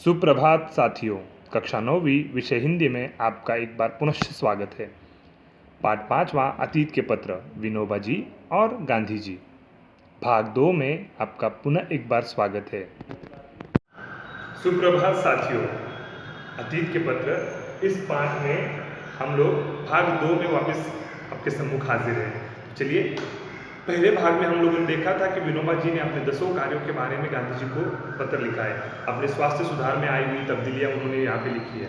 सुप्रभात साथियों। कक्षा 9वीं विषय हिंदी में आपका एक बार पुनः स्वागत है। पाठ 5वां अतीत के पत्र विनोबा जी और गांधी जी, भाग 2 में आपका पुनः एक बार स्वागत है। सुप्रभात साथियों, अतीत के पत्र इस पाठ में हम लोग भाग 2 में वापस आपके सम्मुख हाजिर हैं। चलिए, पहले भाग में हम लोगों ने देखा था कि विनोबा जी ने अपने 10 कार्यों के बारे में गांधी जी को पत्र लिखा है। अपने स्वास्थ्य सुधार में आई हुई तब्दीलियां उन्होंने यहाँ पे लिखी है।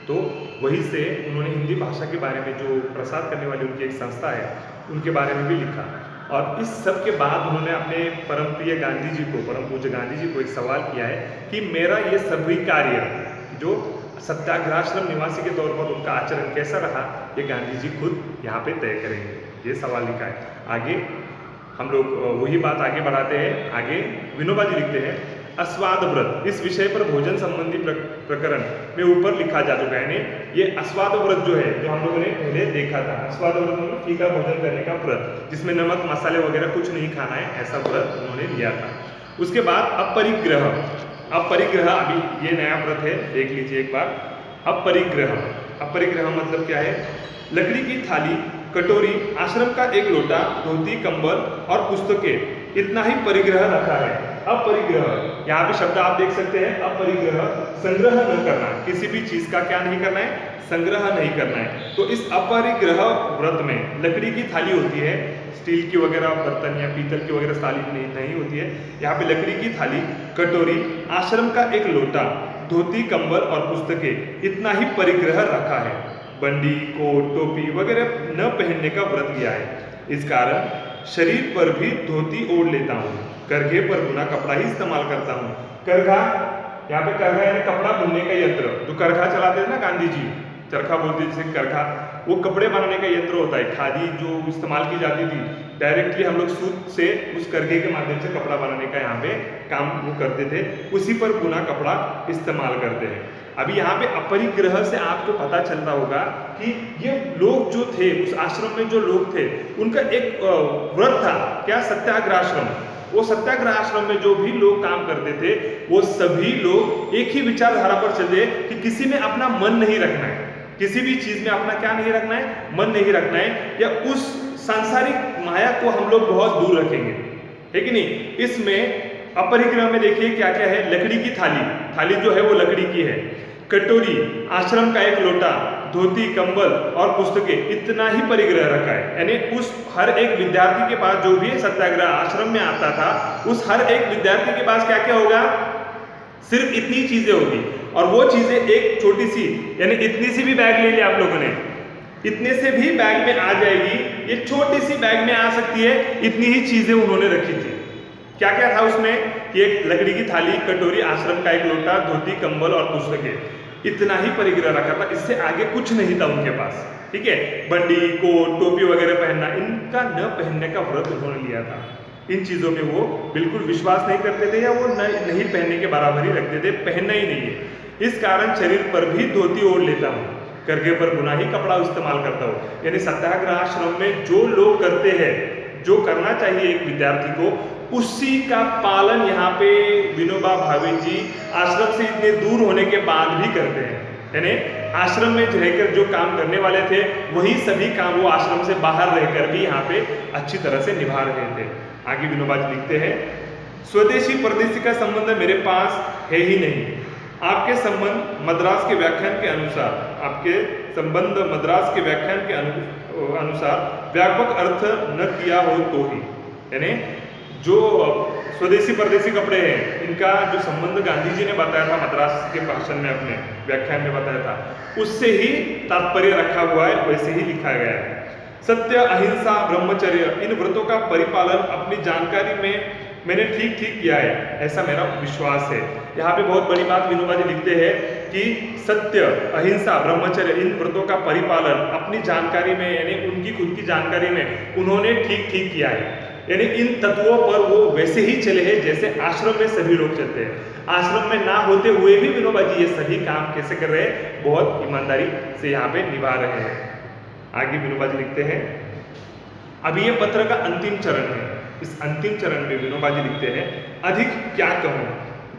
तो वहीं से उन्होंने हिंदी भाषा के बारे में जो प्रसार करने वाली उनकी एक संस्था है उनके बारे में भी लिखा। और इस सब के बाद उन्होंने अपने परम प्रिय गांधी जी को, परम पूज्य गांधी जी को एक सवाल किया है कि मेरा ये सभी कार्य जो सत्याग्रहाश्रम निवासी के तौर पर उनका आचरण कैसा रहा, ये गांधी जी खुद यहाँ पे तय करेंगे। ये सवाल लिखा है। आगे हम लोग वही बात आगे बढ़ाते हैं। आगे विनोबा जी लिखते हैं, अस्वाद व्रत, इस विषय पर भोजन संबंधी प्रकरण में ऊपर लिखा जा चुका है। ये अस्वाद व्रत जो है, जो हम लोगों ने पहले देखा था, अस्वाद व्रत मतलब फीका भोजन करने का व्रत, जिसमें नमक मसाले वगैरह कुछ नहीं खाना है, ऐसा व्रत उन्होंने लिया था। उसके बाद अपरिग्रह, अपरिग्रह अभी ये नया व्रत है, देख लीजिए एक बार। अपरिग्रह, अपरिग्रह मतलब क्या है? लकड़ी की थाली, कटोरी, आश्रम का एक लोटा, धोती, कंबल और पुस्तकें, इतना ही परिग्रह रखा है। अपरिग्रह, यहाँ पे शब्द आप देख सकते हैं, अपरिग्रह, संग्रह न करना, किसी भी चीज का क्या नहीं करना है? संग्रह नहीं करना है। तो इस अपरिग्रह व्रत में लकड़ी की थाली होती है, स्टील की वगैरह बर्तन या पीतल की वगैरह थाली नहीं होती है। यहाँ पे लकड़ी की थाली, कटोरी, आश्रम का एक लोटा, धोती, कंबल और पुस्तकें, इतना ही परिग्रह रखा है। बंडी, कोट, टोपी वगैरह न पहनने का व्रत लिया है। इस कारण शरीर पर भी धोती ओढ़ लेता हूँ, करघे पर बुना कपड़ा ही इस्तेमाल करता हूँ। करघा, यहाँ पे करघा यानी कपड़ा बुनने का यंत्र, जो करघा चलाते थे ना गांधी जी, चरखा बोलते थे करघा, वो कपड़े बनाने का यंत्र होता है। खादी जो इस्तेमाल की जाती थी, डायरेक्टली हम लोग सूत से उस करघे के माध्यम से कपड़ा बनाने का यहाँ पे काम वो करते थे, उसी पर बुना कपड़ा इस्तेमाल करते हैं। अभी यहाँ पे अपरिग्रह से आपको पता चल रहा होगा कि ये लोग जो थे उस आश्रम में, जो लोग थे, उनका एक व्रत था, क्या? सत्याग्रहाश्रम। वो सत्याग्रहाश्रम में जो भी लोग काम करते थे, वो सभी लोग एक ही विचारधारा पर चलते कि किसी में अपना मन नहीं रखना है, किसी भी चीज में अपना क्या नहीं रखना है? मन नहीं रखना है, या उस सांसारिक माया को हम लोग बहुत दूर रखेंगे, है कि नहीं? इसमें अपरिग्रह में देखिए क्या क्या है। लकड़ी की थाली, थाली जो है वो लकड़ी की है। कटोरी, आश्रम का एक लोटा, धोती, कंबल और पुस्तकें, इतना ही परिग्रह रखा है। यानी उस हर एक विद्यार्थी के पास, जो भी सत्याग्रह आश्रम में आता था, उस हर एक विद्यार्थी के पास क्या क्या होगा? सिर्फ इतनी चीजें होगी। और वो चीजें एक छोटी सी, यानी इतनी सी भी बैग ले लिया आप लोगों ने, इतने से भी बैग में आ जाएगी, ये छोटी सी बैग में आ सकती है, इतनी ही चीजें उन्होंने रखी थी। क्या क्या था उसमें? कि एक लकड़ी की थाली, कटोरी, आश्रम का एक लोटा, धोती, कंबल और पुस्तकें, इतना ही परिग्रह रखा था, इससे आगे कुछ नहीं था उनके पास। ठीक है, बंडी, कोट, टोपी वगैरह पहनना, इनका न पहनने का व्रत उन्होंने लिया था। इन चीजों में वो बिल्कुल विश्वास नहीं करते थे, या वो नहीं पहनने के बराबर ही रखते थे, पहनना ही नहीं है। इस कारण शरीर पर भी धोती ओढ़ लेता हूँ, करघे पर बुना ही कपड़ा इस्तेमाल करता हूँ। यानी सत्याग्रह आश्रम में जो लोग करते हैं, जो करना चाहिए एक विद्यार्थी को, उसी का पालन यहाँ पे विनोबा भावे जी आश्रम से इतने दूर होने के बाद भी करते हैं। यानी आश्रम में रहकर जो काम करने वाले थे, वही सभी काम वो आश्रम से बाहर रहकर भी यहाँ पे अच्छी तरह से निभा रहे थे। आगे विनोबा जी लिखते हैं, स्वदेशी परदेशी का संबंध मेरे पास है ही नहीं। आपके संबंध मद्रास के व्याख्यान के अनुसार, आपके संबंध मद्रास के व्याख्यान के अनुसार व्यापक अर्थ न किया हो तो ही, यानी जो स्वदेशी परदेशी कपड़े हैं, इनका जो संबंध गांधी जी ने बताया था मद्रास के भाषण में, अपने व्याख्यान में बताया था, उससे ही तात्पर्य रखा हुआ है, वैसे ही लिखा गया है। सत्य, अहिंसा, ब्रह्मचर्य, इन व्रतों का परिपालन अपनी जानकारी में मैंने ठीक ठीक किया है, ऐसा मेरा विश्वास है। यहाँ पे बहुत बड़ी बात विनोबा जी लिखते हैं कि सत्य, अहिंसा, ब्रह्मचर्य, इन व्रतों का परिपालन अपनी जानकारी में, यानी उनकी खुद की जानकारी में उन्होंने ठीक ठीक किया है। यानी इन तत्वों पर वो वैसे ही चले हैं जैसे आश्रम में सभी लोग चलते हैं। आश्रम में ना होते हुए भी विनोबा जी ये सभी काम कैसे कर रहे हैं? बहुत ईमानदारी से यहाँ पे निभा रहे हैं। आगे विनोबा जी लिखते हैं, अभी ये पत्र का अंतिम चरण है। इस अंतिम चरण में विनोबा जी लिखते हैं, अधिक क्या कहूँ,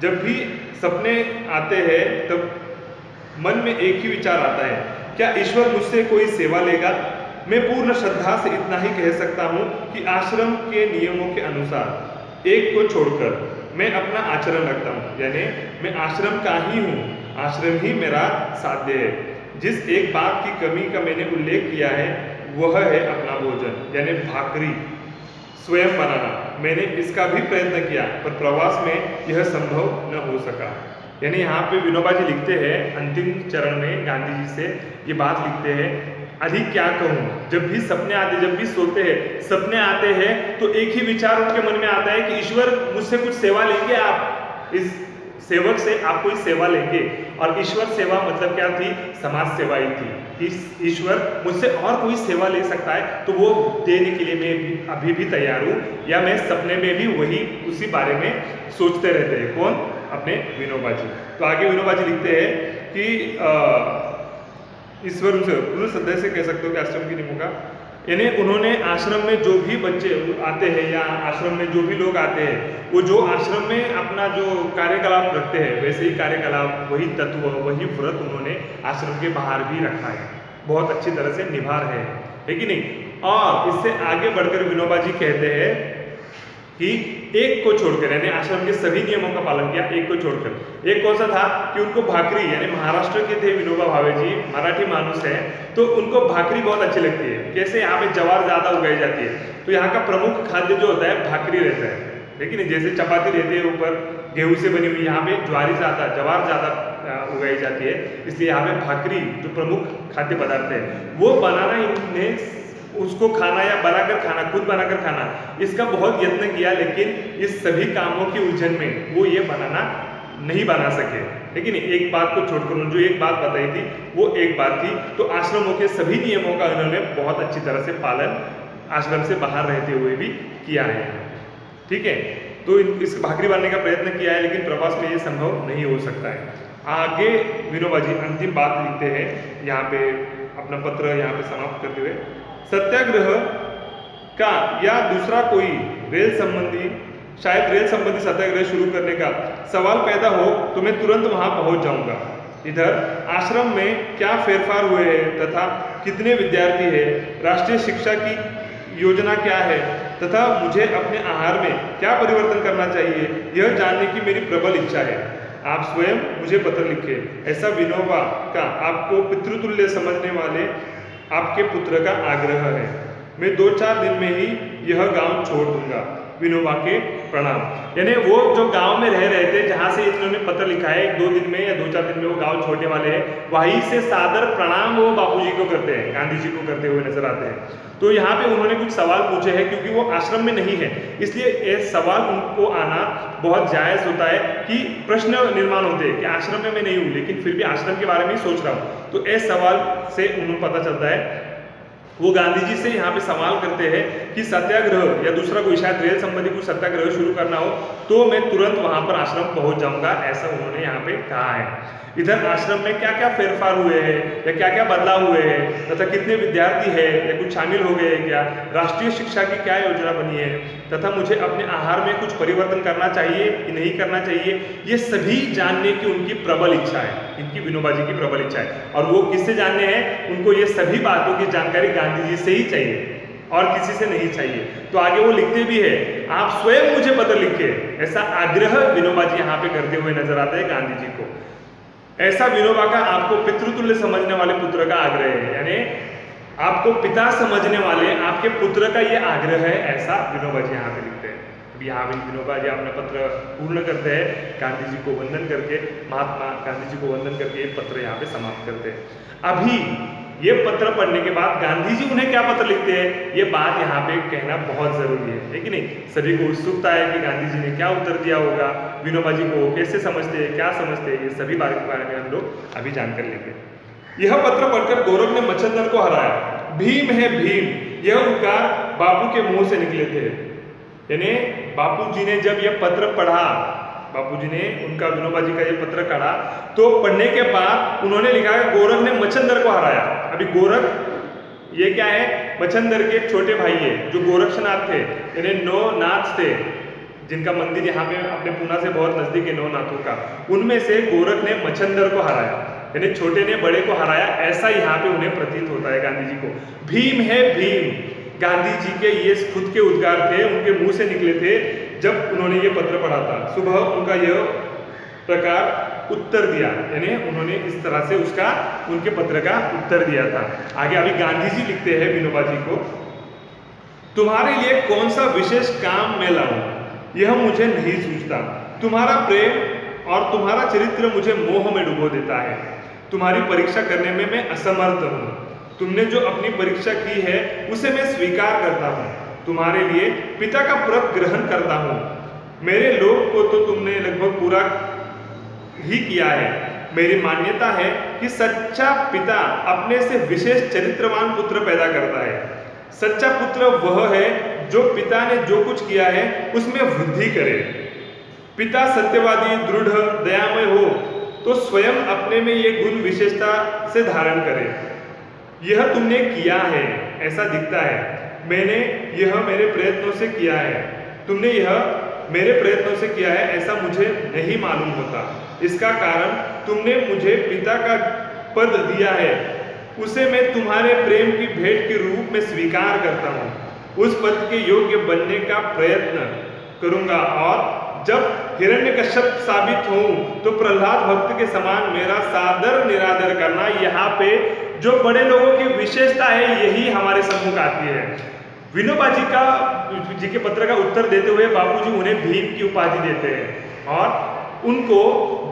जब भी सपने आते हैं तब मन में एक ही विचार आता है, क्या ईश्वर मुझसे कोई सेवा लेगा? मैं पूर्ण श्रद्धा से इतना ही कह सकता हूँ कि आश्रम के नियमों के अनुसार एक को छोड़कर मैं अपना आचरण रखता हूँ, यानी मैं आश्रम का ही हूँ, आश्रम ही मेरा साध्य है। जिस एक बात की कमी का मैंने उल्लेख किया है वह है अपना भोजन, यानी भाकरी स्वयं बनाना। मैंने इसका भी प्रयत्न किया पर प्रवास में यह संभव न हो सका। यानी यहाँ पे विनोबा जी लिखते हैं अंतिम चरण में गांधी जी से ये बात लिखते हैं, अधिक क्या कहूँ, जब भी सपने आते, जब भी सोते हैं सपने आते हैं तो एक ही विचार उनके मन में आता है कि ईश्वर मुझसे कुछ सेवा लेंगे, आप इस सेवक से आप कोई सेवा लेंगे। और ईश्वर सेवा मतलब क्या थी? समाज सेवा ही थी। इस ईश्वर मुझसे और कोई सेवा ले सकता है तो वो देने के लिए मैं अभी भी तैयार हूँ, या मैं सपने में भी वही उसी बारे में सोचते रहते हैं। कौन? अपने विनोबा जी। तो आगे विनोबा जी लिखते हैं कि ईश्वर उनसे पूर्ण श्रद्धा से कह सकते हो कि आश्रम की नियमों का, यानी उन्होंने आश्रम में जो भी बच्चे आते हैं या आश्रम में जो भी लोग आते हैं वो जो आश्रम में अपना जो कार्यकलाप रखते हैं वैसे ही कार्यकलाप, वही तत्व, वही व्रत उन्होंने आश्रम के बाहर भी रखा है, बहुत अच्छी तरह से निभा रहे हैं, है कि नहीं। और इससे आगे बढ़कर विनोबा जी कहते हैं कि एक को छोड़कर, यानी आश्रम के सभी नियमों का पालन किया, एक को छोड़कर। एक कौन सा था कि उनको भाकरी, यानी महाराष्ट्र के थे विनोबा भावे जी, मराठी मानुस है, तो उनको भाकरी बहुत अच्छी लगती है। कैसे? यहाँ पे ज्वार ज्यादा उगाई जाती है तो यहाँ का प्रमुख खाद्य जो होता है भाकरी रहता है, लेकिन जैसे चपाती रहती है ऊपर गेहूं से बनी हुई, यहाँ पे ज्वार ज्यादा उगाई जाती है, इसलिए यहाँ पे भाकरी जो प्रमुख खाद्य पदार्थ है वो बनाना, इन्हें उसको खाना या बनाकर खाना, खुद बनाकर खाना, इसका बहुत यत्न किया, लेकिन इस सभी कामों की उलझन में वो ये बनाना नहीं बना सके। लेकिन एक बात को छोड़कर जो एक बात बताई थी वो एक बात थी, तो आश्रमों के सभी नियमों का उन्होंने बहुत अच्छी तरह से पालन आश्रम से बाहर रहते हुए भी किया है। ठीक है, तो इस भाकरी बनाने का प्रयत्न किया है, लेकिन प्रवास में ये संभव नहीं हो सकता है। आगे विनोबा जी अंतिम बात लिखते हैं यहाँ पे, अपना पत्र यहाँ पे समाप्त करते हुए, सत्याग्रह का या दूसरा कोई रेल संबंधी, शायद रेल संबंधी सत्याग्रह शुरू करने का सवाल पैदा हो तो मैं तुरंत वहां पहुंच जाऊंगा। इधर आश्रम में क्या फेरफार हुए हैं तथा कितने विद्यार्थी हैं, राष्ट्रीय शिक्षा की योजना क्या है तथा मुझे अपने आहार में क्या परिवर्तन करना चाहिए, यह जानने की मेरी प्रबल इच्छा है। आप स्वयं मुझे पत्र लिखे। ऐसा विनोबा का आपको पितृतुल्य समझने वाले आपके पुत्र का आग्रह है। मैं 2-4 दिन में ही यह गांव छोड़ दूंगा। विनोबा के प्रणाम। यानी वो जो गांव में रह रहे थे, जहां से इन्होंने पत्र लिखा है, 1-2 दिन में या 2-4 दिन में वो गांव छोड़ने वाले हैं, वहीं से सादर प्रणाम वो बापूजी को करते हैं, गांधी जी को करते हुए नजर आते हैं। तो यहाँ पे उन्होंने कुछ सवाल पूछे हैं, क्योंकि वो आश्रम में नहीं है, इसलिए ये सवाल उनको आना बहुत जायज़ होता है कि प्रश्न निर्माण होते हैं कि आश्रम में मैं नहीं हूँ लेकिन फिर भी आश्रम के बारे में ही सोच रहा हूँ। तो इस सवाल से उन्हें पता चलता है, वो गांधी जी से यहाँ पे सवाल करते हैं कि सत्याग्रह या दूसरा कोई शायद रेल संबंधी कुछ सत्याग्रह शुरू करना हो तो मैं तुरंत वहां पर आश्रम पहुंच जाऊंगा, ऐसा उन्होंने यहाँ पे कहा है। इधर आश्रम में क्या क्या फेरफार हुए हैं या क्या क्या बदलाव हुए हैं तथा कितने विद्यार्थी है या कुछ शामिल हो गए हैं क्या, राष्ट्रीय शिक्षा की क्या योजना बनी है तथा मुझे अपने आहार में कुछ परिवर्तन करना चाहिए कि नहीं करना चाहिए, ये सभी जानने की उनकी प्रबल इच्छा है, इनकी विनोबा जी की प्रबल इच्छा है। और वो किससे जानने हैं? उनको ये सभी बातों की जानकारी गांधी जी से ही चाहिए और किसी से नहीं चाहिए। तो आगे वो लिखते भी है, आप स्वयं मुझे पत्र लिखे, ऐसा आग्रह विनोबा जी यहाँ पे करते हुए नजर आते हैं गांधी जी को। ऐसा विनोबा का आपको पितृतुल्य समझने वाले पुत्र का आग्रह है, यानी आपको पिता समझने वाले आपके पुत्र का ये आग्रह है, ऐसा विनोबा जी यहाँ पे लिखते हैं। अभी यहाँ पे विनोबा जी अपना पत्र पूर्ण करते हैं, गांधी जी को वंदन करके, महात्मा गांधी जी को वंदन करके ये पत्र यहाँ पे समाप्त करते हैं। अभी ये पत्र पढ़ने के बाद गांधी जी उन्हें क्या पत्र लिखते हैं, ये बात यहाँ पे कहना बहुत जरूरी है कि नहीं? सभी को उत्सुकता है कि गांधी जी ने क्या उत्तर दिया होगा, विनोबा जी को कैसे समझते हैं, क्या समझते हैं, ये सभी बारे में हम लोग अभी जानकर लेंगे। यह पत्र पढ़कर गौरव ने मच्छंदर को हराया। भीम है भीम, यह उद्गार बापू के मुंह से निकले थे। यानी बापू जी ने जब यह पत्र पढ़ा, बापूजी ने उनका विनोबा जी का ये पत्र पढ़ा, तो पढ़ने के बाद उन्होंने लिखा कि गोरख ने मच्छंदर को हराया। अभी गोरख ये क्या है? मच्छंदर के छोटे भाई है जो गोरक्षनाथ थे, यानी 9 नाथ थे जिनका मंदिर यहाँ पे अपने पूना से बहुत नजदीक है, नवनाथों का, उनमें से गोरख ने मच्छंदर को हराया, यानी छोटे ने बड़े को हराया, ऐसा यहाँ पे उन्हें प्रतीत होता है गांधी जी को। भीम है भीम, गांधी जी के ये खुद के उद्गार थे, उनके मुंह से निकले थे जब उन्होंने ये पत्र पढ़ा था। सुबह उनका यह प्रकार उत्तर दिया, यानी उन्होंने इस तरह से उसका उनके पत्र का उत्तर दिया था। आगे अभी गांधी जी लिखते हैं विनोबा जी को, तुम्हारे लिए कौन सा विशेष काम मैं लाऊं यह मुझे नहीं सूझता। तुम्हारा प्रेम और तुम्हारा चरित्र मुझे मोह में डुबो देता है। तुम्हारी परीक्षा करने में मैं असमर्थ हूँ। तुमने जो अपनी परीक्षा की है उसे मैं स्वीकार करता हूँ। तुम्हारे लिए पिता का व्रत ग्रहण करता हूँ। मेरे लोभ को तो तुमने लगभग पूरा ही किया है। मेरी मान्यता है कि सच्चा पिता अपने से विशेष चरित्रवान पुत्र पैदा करता है। सच्चा पुत्र वह है जो पिता ने जो कुछ किया है उसमें वृद्धि करे। पिता सत्यवादी, दृढ़, दयामय हो तो स्वयं अपने में ये गुण विशेषता से धारण करे। यह तुमने किया है ऐसा दिखता है। मैंने यह मेरे प्रयत्नों से किया है। तुमने यह मेरे प्रयत्नों से किया है ऐसा मुझे नहीं मालूम होता। इसका कारण तुमने मुझे पिता का पद दिया है, उसे मैं तुम्हारे प्रेम की भेंट के रूप में स्वीकार करता हूँ। उस पद के योग्य बनने का प्रयत्न करूंगा और जब हिरण्यकश्यप साबित हूं तो प्रहलाद भक्त के समान मेरा सादर निरादर करना। यहाँ पे जो बड़े लोगों की विशेषता है यही हमारे सम्मुख आती है। विनोबा जी के पत्र का उत्तर देते हुए बापूजी उन्हें भीम की उपाधि देते हैं और उनको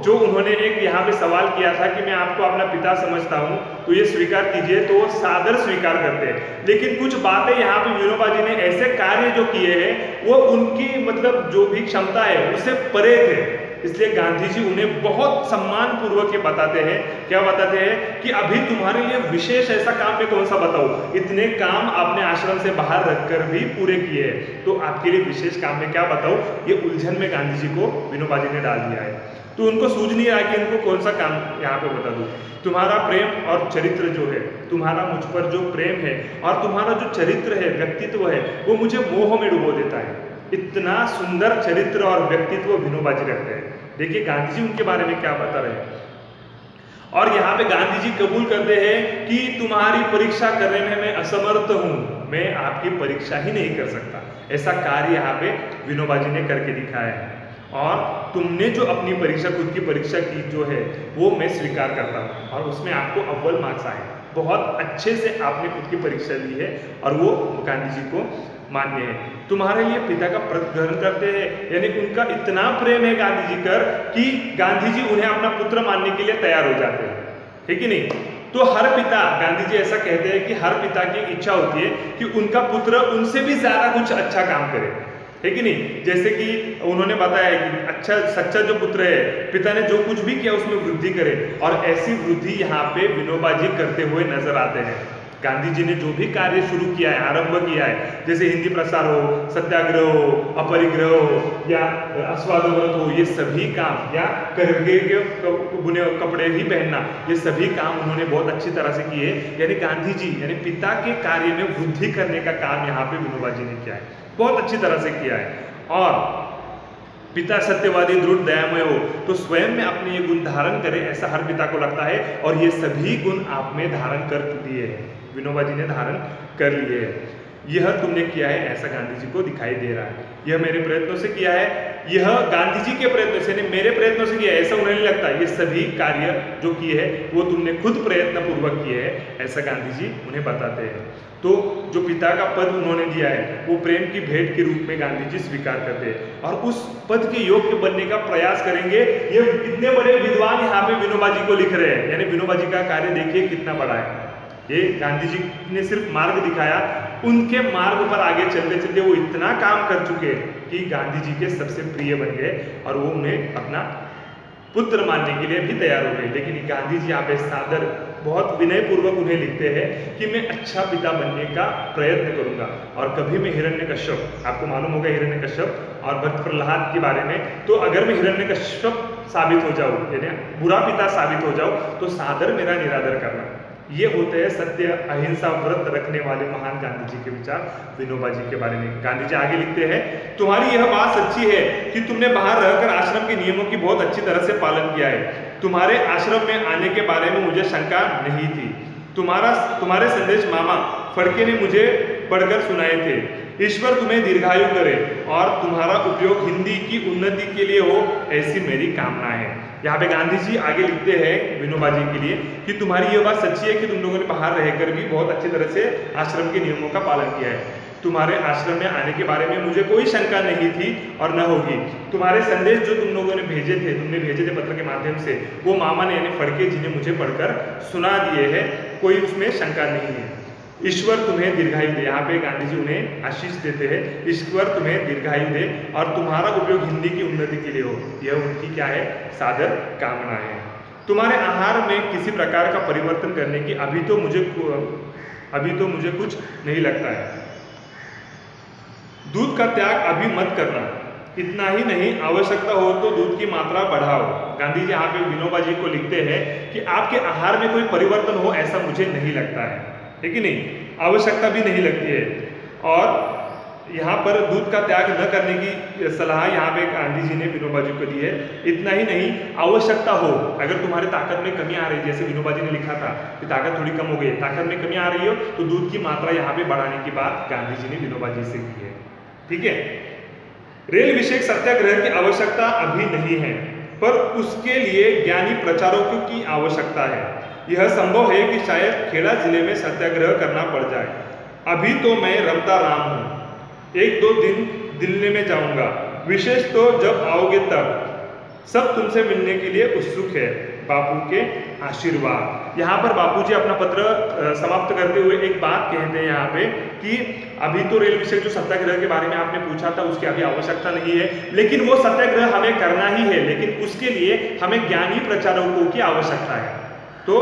जो उन्होंने एक यहाँ पे सवाल किया था कि मैं आपको अपना पिता समझता हूँ तो ये स्वीकार कीजिए, तो वो सादर स्वीकार करते हैं। लेकिन कुछ बातें यहाँ पे विनोबा जी ने ऐसे कार्य जो किए हैं वो उनकी मतलब जो भी क्षमता है उससे परे थे, इसलिए गांधी जी उन्हें बहुत सम्मान पूर्वक ये बताते हैं। क्या बताते हैं कि अभी तुम्हारे लिए विशेष ऐसा काम मैं कौन सा बताऊं, इतने काम आपने आश्रम से बाहर रखकर भी पूरे किए हैं, तो आपके लिए विशेष काम मैं क्या बताऊं। ये उलझन में गांधी जी को विनोबा जी ने डाल दिया है। तो उनको सूझ नहीं रहा कि इनको कौन सा काम यहाँ पे बता दूं। तुम्हारा प्रेम और चरित्र जो है, तुम्हारा मुझ पर जो प्रेम है और तुम्हारा जो चरित्र है, व्यक्तित्व है, वो मुझे मोह में डुबो देता है। इतना सुंदर चरित्र और व्यक्तित्व विनोबा जी रखते हैं। देखिए गांधी जी उनके बारे में क्या बता रहे हैं। और यहाँ पे गांधी जी कबूल करते हैं कि तुम्हारी परीक्षा करने में मैं असमर्थ हूँ, मैं आपकी परीक्षा ही नहीं कर सकता। ऐसा कार्य यहाँ पे विनोबा जी ने करके दिखाया है। और तुमने जो अपनी परीक्षा, खुद की परीक्षा की जो है, वो मैं स्वीकार करता हूँ और उसमें आपको अव्वल मार्क्स आए। बहुत अच्छे से आपने खुद की परीक्षा ली है और वो गांधी जी को मान्य है। तुम्हारे लिए पिता का व्रत ग्रहण करते हैं, यानी उनका इतना प्रेम है गांधी जी कर कि गांधी जी उन्हें अपना पुत्र मानने के लिए तैयार हो जाते हैं, है कि नहीं। तो हर पिता, गांधी जी ऐसा कहते हैं कि हर पिता की इच्छा होती है कि उनका पुत्र उनसे भी ज्यादा कुछ अच्छा काम करे, है कि नहीं। जैसे कि उन्होंने बताया कि अच्छा सच्चा जो पुत्र है, पिता ने जो कुछ भी किया उसमें वृद्धि करे, और ऐसी वृद्धि यहाँ पे विनोबा जी करते हुए नजर आते हैं। गांधी जी ने जो भी कार्य शुरू किया है, आरंभ किया है, जैसे हिंदी प्रसार हो, सत्याग्रह हो, अपरिग्रह हो या अस्वादव्रत हो, ये सभी काम, या करघे के बुने कपड़े ही पहनना, ये सभी काम उन्होंने बहुत अच्छी तरह से किए। यानी गांधी जी यानी पिता के कार्य में वृद्धि करने का काम यहाँ पे विनोबा जी ने किया है, बहुत अच्छी तरह से किया है। और पिता सत्यवादी, दृढ़, दयामय हो तो स्वयं में अपने ये गुण धारण करे, ऐसा हर पिता को लगता है। और ये सभी गुण आप में धारण कर दिए हैं, विनोबा जी ने धारण कर लिए हैं। यह तुमने किया है ऐसा गांधी जी को दिखाई दे रहा है। यह मेरे प्रयत्नों से किया है, यह गांधी जी के प्रयत्नों से, मेरे प्रयत्नों से किया है ऐसा उन्हें नहीं लगता। ये सभी कार्य जो किए हैं वो तुमने खुद प्रयत्न पूर्वक किए हैं, ऐसा गांधी जी उन्हें बताते हैं। तो जो पिता का पद उन्होंने दिया है वो प्रेम की भेंट के रूप में गांधी जी स्वीकार करते हैं और उस पद के योग्य बनने का प्रयास करेंगे। ये इतने बड़े विद्वान यहाँ पे विनोबा जी को लिख रहे हैं, यानी विनोबा जी का कार्य देखिए कितना बड़ा है। ये गांधी जी ने सिर्फ मार्ग दिखाया, उनके मार्ग पर आगे चलते चलते वो इतना काम कर चुके कि गांधी जी के सबसे प्रिय बन गए और वो उन्हें अपना पुत्र मानने के लिए भी तैयार हो गए। लेकिन गांधी जी यहाँ पे सादर बहुत विनय पूर्वक उन्हें लिखते हैं कि मैं अच्छा पिता बनने का प्रयत्न करूंगा और कभी मैं हिरण्यकश्यप, आपको मालूम होगा हिरण्यकश्यप और भक्त प्रहलाद के बारे में, तो अगर मैं हिरण्यकश्यप साबित हो जाऊं, यानी बुरा पिता साबित हो जाऊं, तो सादर मेरा निरादर करना। ये होते हैं सत्य अहिंसा व्रत रखने वाले महान गांधी जी के विचार विनोबा जी के बारे में। गांधी जी आगे लिखते हैं, तुम्हारी यह बात सच्ची है कि तुमने बाहर रहकर आश्रम के नियमों की बहुत अच्छी तरह से पालन किया है। तुम्हारे आश्रम में आने के बारे में मुझे शंका नहीं थी। तुम्हारे संदेश मामा फड़के ने मुझे पढ़कर सुनाए थे। ईश्वर तुम्हें दीर्घायु करे और तुम्हारा उपयोग हिंदी की उन्नति के लिए हो, ऐसी मेरी कामना है। यहाँ पे गांधी जी आगे लिखते हैं विनोबा जी के लिए कि तुम्हारी ये बात सच्ची है कि तुम लोगों ने बाहर रहकर भी बहुत अच्छी तरह से आश्रम के नियमों का पालन किया है। तुम्हारे आश्रम में आने के बारे में मुझे कोई शंका नहीं थी और न होगी। तुम्हारे संदेश जो तुम लोगों ने तुमने भेजे थे पत्र के माध्यम से, वो मामा ने यानी फड़के जी ने मुझे पढ़कर सुना दिए हैं, कोई उसमें शंका नहीं है। ईश्वर तुम्हें दीर्घायु दे, यहाँ पे गांधी जी उन्हें आशीष देते हैं, ईश्वर तुम्हें दीर्घायु दे और तुम्हारा उपयोग हिंदी की उन्नति के लिए हो, यह उनकी क्या है, सादर कामना है। तुम्हारे आहार में किसी प्रकार का परिवर्तन करने की अभी तो मुझे कुछ नहीं लगता है। दूध का त्याग अभी मत करना, इतना ही नहीं, आवश्यकता हो तो दूध की मात्रा बढ़ाओ। गांधी जी यहाँ पे विनोबा जी को लिखते हैं कि आपके आहार में कोई परिवर्तन हो ऐसा मुझे नहीं लगता है कि नहीं, आवश्यकता भी नहीं लगती है। और यहाँ पर दूध का त्याग न करने की सलाह यहाँ पे गांधी जी ने विनोबा जी को दी है। इतना ही नहीं, आवश्यकता हो, अगर तुम्हारी ताकत में कमी आ रही है, जैसे विनोबा जी ने लिखा था कि ताकत थोड़ी कम हो गई है, ताकत में कमी आ रही हो तो दूध की मात्रा यहाँ पे बढ़ाने की बात गांधी जी ने विनोबा जी से की है। ठीक है, रेल विषयक सत्याग्रह की आवश्यकता अभी नहीं है, पर उसके लिए ज्ञानी प्रचारकों की आवश्यकता है। यह संभव है कि शायद खेड़ा जिले में सत्याग्रह करना पड़ जाए। अभी तो मैं रमता राम हूँ, 1-2 दिन दिल्ली में जाऊंगा, विशेष तो जब आओगे तब। सब तुमसे मिलने के लिए उत्सुक है, बापू के आशीर्वाद। यहाँ पर बापू जी अपना पत्र समाप्त करते हुए एक बात कहते हैं यहाँ पे कि अभी तो रेल विषय जो सत्याग्रह के बारे में आपने पूछा था उसकी अभी आवश्यकता नहीं है, लेकिन वो सत्याग्रह हमें करना ही है, लेकिन उसके लिए हमें ज्ञानी प्रचारकों की आवश्यकता है। तो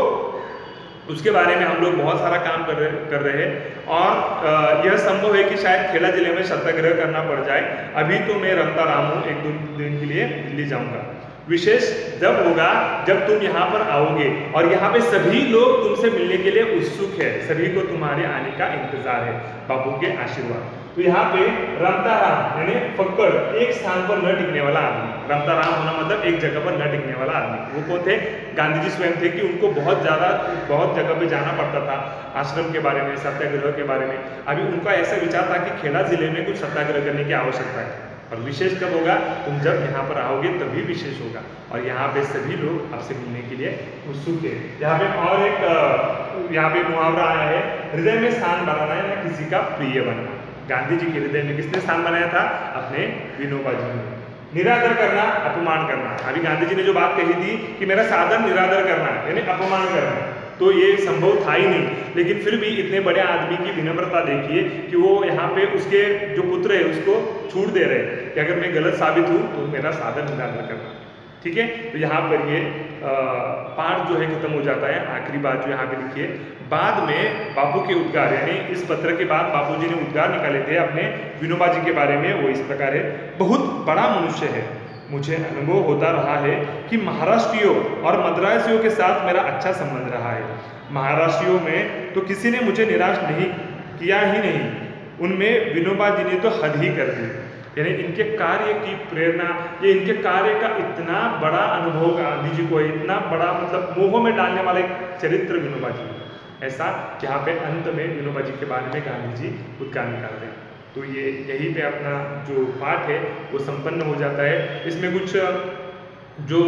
उसके बारे में हम लोग बहुत सारा काम कर रहे हैं और यह संभव है कि शायद खेड़ा जिले में सत्याग्रह करना पड़ जाए। अभी तो मैं रमता राम हूँ, 1-2 दिन के लिए दिल्ली जाऊंगा, विशेष जब होगा जब तुम यहाँ पर आओगे और यहाँ पे सभी लोग तुमसे मिलने के लिए उत्सुक है, सभी को तुम्हारे आने का इंतजार है, बापू के आशीर्वाद। तो यहाँ पे रमता राम यानी फक्कड़, एक स्थान पर न टिकने वाला आदमी, रमता राम होना मतलब एक जगह पर न टिकने वाला आदमी। वो कौन थे? गांधी जी स्वयं थे कि उनको बहुत जगह पे जाना पड़ता था आश्रम के बारे में, सत्याग्रह के बारे में। अभी उनका ऐसा विचार था कि खेड़ा जिले में कुछ सत्याग्रह करने की आवश्यकता है और विशेष कब होगा, तुम जब यहाँ पर आओगे तभी विशेष होगा। और यहाँ पे सभी लोग आपसे मिलने के लिए उत्सुक है। यहाँ पे और एक यहाँ पे मुहावरा आया है, हृदय में स्थान बनाना है ना किसी का प्रिय बनना। गांधी जी के हृदय में किसने स्थान बनाया था? अपने विनोबा जी ने। निरादर करना, अपमान करना, अभी गांधी जी ने जो बात कही थी कि मेरा सादर निरादर करना यानी अपमान करना, तो ये संभव था ही नहीं, लेकिन फिर भी इतने बड़े आदमी की विनम्रता देखिए कि वो यहाँ पे उसके जो पुत्र है उसको छूट दे रहे हैं कि अगर मैं गलत साबित हूँ तो मेरा सादर निरादर करना। ठीक है, तो यहाँ पर ये पाठ जो है खत्म हो जाता है। आखिरी बात जो यहाँ पे लिखी है, बाद में बापू के उद्गार यानी इस पत्र के बाद बापू जी ने उद्गार निकाले थे अपने विनोबा जी के बारे में, वो इस प्रकार है। बहुत बड़ा मनुष्य है, मुझे अनुभव होता रहा है कि महाराष्ट्रियों और मद्रासियों के साथ मेरा अच्छा संबंध रहा है। महाराष्ट्रियों में तो किसी ने मुझे निराश नहीं किया ही नहीं, उनमें विनोबा जी ने तो हद ही कर दी। यानी इनके कार्य की प्रेरणा, ये इनके कार्य का इतना बड़ा अनुभव गांधी जी को, इतना बड़ा मतलब मोह में डालने वाला एक चरित्र विनोबा जी, ऐसा जहाँ पे अंत में विनोबा जी के बारे में गांधी जी उद्गार निकालते हैं। तो ये यहीं पे अपना जो पाठ है वो संपन्न हो जाता है। इसमें कुछ जो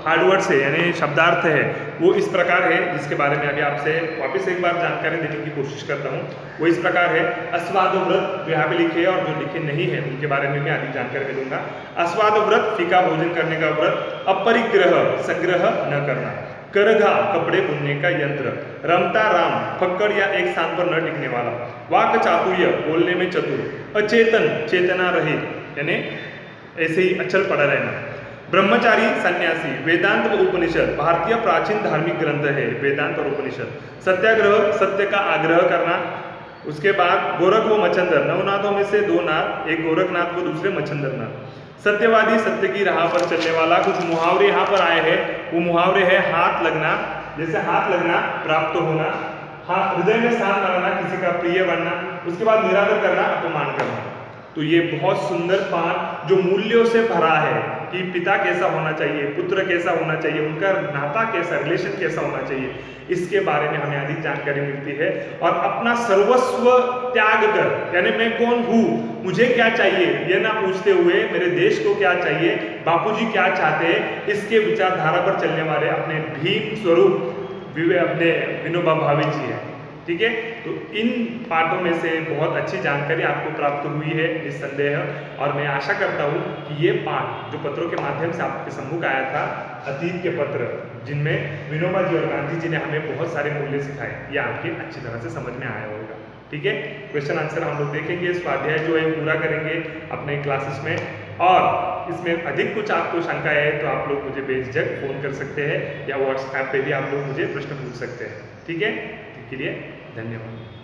हार्ड वर्ड्स है यानी शब्दार्थ है वो इस प्रकार है, जिसके बारे में अभी आपसे वापस एक बार जानकारी देने की कोशिश करता हूँ। वो इस प्रकार है, अस्वाद व्रत जो यहाँ पे लिखे है और जो लिखे नहीं है उनके बारे में मैं अधिक जानकारी दूंगा। अस्वाद व्रत, फीका भोजन करने का व्रत, अपरिग्रह, संग्रह न करना, करघा, कपड़े बुनने का यंत्र, रमता राम, फक्कड़ या एक स्थान पर न टिकने वाला, वाक चातुर्य, बोलने में चतुर, अचेतन, चेतना रहित यानी ऐसे ही अचल पड़ा रहना, ब्रह्मचारी, सन्यासी, वेदांत व उपनिषद, भारतीय प्राचीन धार्मिक ग्रंथ है वेदांत और उपनिषद, सत्याग्रह, सत्य का आग्रह करना। उसके बाद गोरख व मच्छंदर, नवनाथों में से 2 नाथ, एक गोरखनाथ व दूसरे मच्छंदरनाथ, सत्यवादी, सत्य की राह पर चलने वाला। कुछ मुहावरे यहाँ पर आए हैं, वो मुहावरे है हाथ लगना, जैसे हाथ लगना प्राप्त होना, हाँ, हृदय में स्थान बनाना, किसी का प्रिय बनना, उसके बाद निरादर करना, अपमान करना। तो ये बहुत सुंदर पाठ जो मूल्यों से भरा है कि पिता कैसा होना चाहिए, पुत्र कैसा होना चाहिए, उनका नाता कैसा, रिलेशन कैसा होना चाहिए, इसके बारे में हमें अधिक जानकारी मिलती है। और अपना सर्वस्व त्याग कर, यानी मैं कौन हूँ, मुझे क्या चाहिए, यह ना पूछते हुए मेरे देश को क्या चाहिए, बापूजी क्या चाहते हैं, इसके विचारधारा पर चलने वाले अपने भीम स्वरूप अपने विनोबा भावे जी हैं। ठीक है, तो इन पाठों में से बहुत अच्छी जानकारी आपको प्राप्त हुई है निस्संदेह, और मैं आशा करता हूँ कि ये पाठ जो पत्रों के माध्यम से आपके सम्मुख आया था, अतीत के पत्र, जिनमें विनोबा जी और गांधी जी ने हमें बहुत सारे मूल्य सिखाए, ये आपके अच्छी तरह से समझ में आया होगा। ठीक है, क्वेश्चन आंसर हम लोग देखेंगे, स्वाध्याय जो है पूरा करेंगे अपने क्लासेस में, और इसमें अधिक कुछ आपको शंका है तो आप लोग मुझे बेझिझक फोन कर सकते हैं या व्हाट्सएप पे भी आप लोग मुझे प्रश्न पूछ सकते हैं। ठीक है, के लिए धन्यवाद।